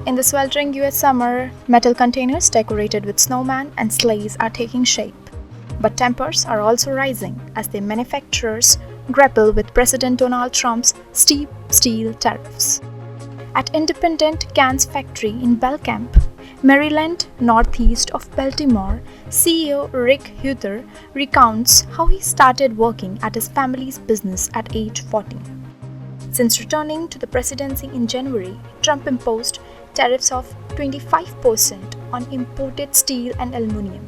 In the sweltering US summer, metal containers decorated with snowmen and sleighs are taking shape. But tempers are also rising as the manufacturers grapple with President Donald Trump's steep steel tariffs. At Independent Cans factory in Belcamp, Maryland, northeast of Baltimore, CEO Rick Huether recounts how he started working at his family's business at age 14. Since returning to the presidency in January, Trump imposed tariffs of 25% on imported steel and aluminum,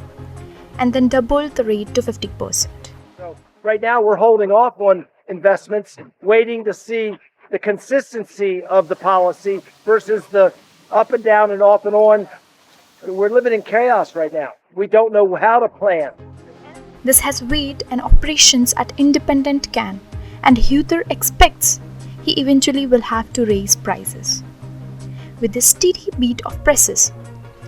and then doubled the rate to 50%. So right now we're holding off on investments, waiting to see the consistency of the policy versus the up and down and off and on. We're living in chaos right now. We don't know how to plan. This has weighed on operations at Independent Can, and Huether expects he eventually will have to raise prices. With the steady beat of presses,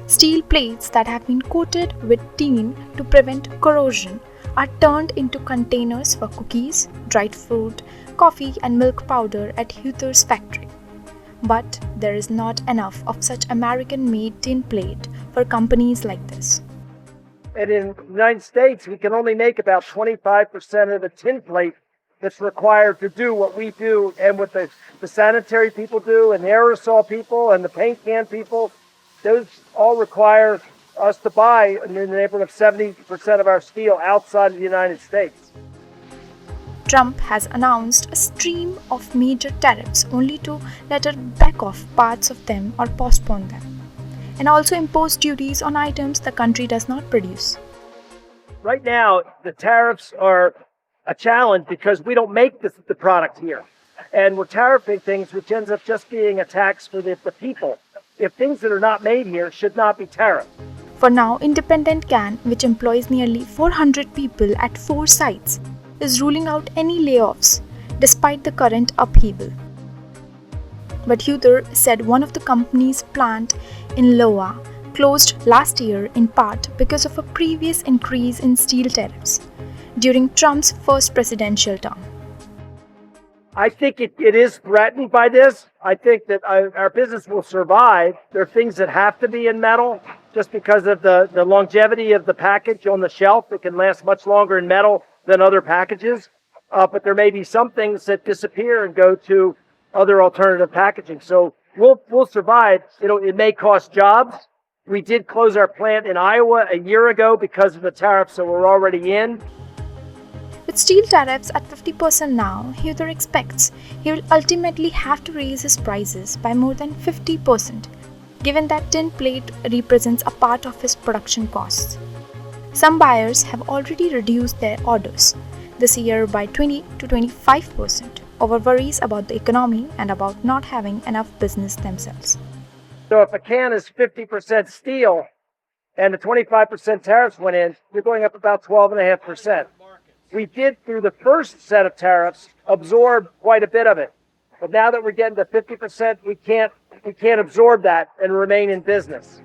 steel plates that have been coated with tin to prevent corrosion are turned into containers for cookies, dried fruit, coffee and milk powder at Huether's factory. But there is not enough of such American-made tin plate for companies like this. And in the United States, we can only make about 25% of the tin plate that's required to do what we do, and what the sanitary people do, and the aerosol people, and the paint can people. Those all require us to buy in the neighborhood of 70% of our steel outside of the United States. Trump has announced a stream of major tariffs only to later back off parts of them or postpone them, and also impose duties on items the country does not produce. Right now, the tariffs are a challenge because we don't make the product here. And we're tariffing things which ends up just being a tax for the people. If things that are not made here should not be tariffed. For now, Independent Can, which employs nearly 400 people at 4 sites, is ruling out any layoffs despite the current upheaval. But Huether said one of the company's plant in Iowa closed last year in part because of a previous increase in steel tariffs during Trump's first presidential term. I think it is threatened by this. I think that our business will survive. There are things that have to be in metal just because of the longevity of the package on the shelf. It can last much longer in metal than other packages. But there may be some things that disappear and go to other alternative packaging. So we'll survive. It may cost jobs. We did close our plant in Iowa a year ago because of the tariffs, so we're already in. With steel tariffs at 50% now, Huether expects he will ultimately have to raise his prices by more than 50%, given that tin plate represents a part of his production costs. Some buyers have already reduced their orders this year by 20 to 25% over worries about the economy and about not having enough business themselves. So if a can is 50% steel and the 25% tariffs went in, you're going up about 12.5%. We did, through the first set of tariffs, absorb quite a bit of it. But now that we're getting to 50%, we can't absorb that and remain in business.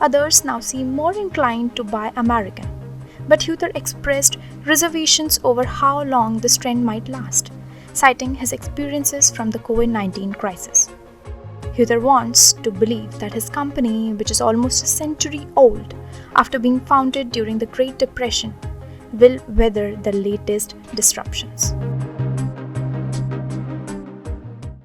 Others now seem more inclined to buy American, but Huether expressed reservations over how long this trend might last, citing his experiences from the COVID-19 crisis. Huether wants to believe that his company, which is almost a century old after being founded during the Great Depression, will weather the latest disruptions.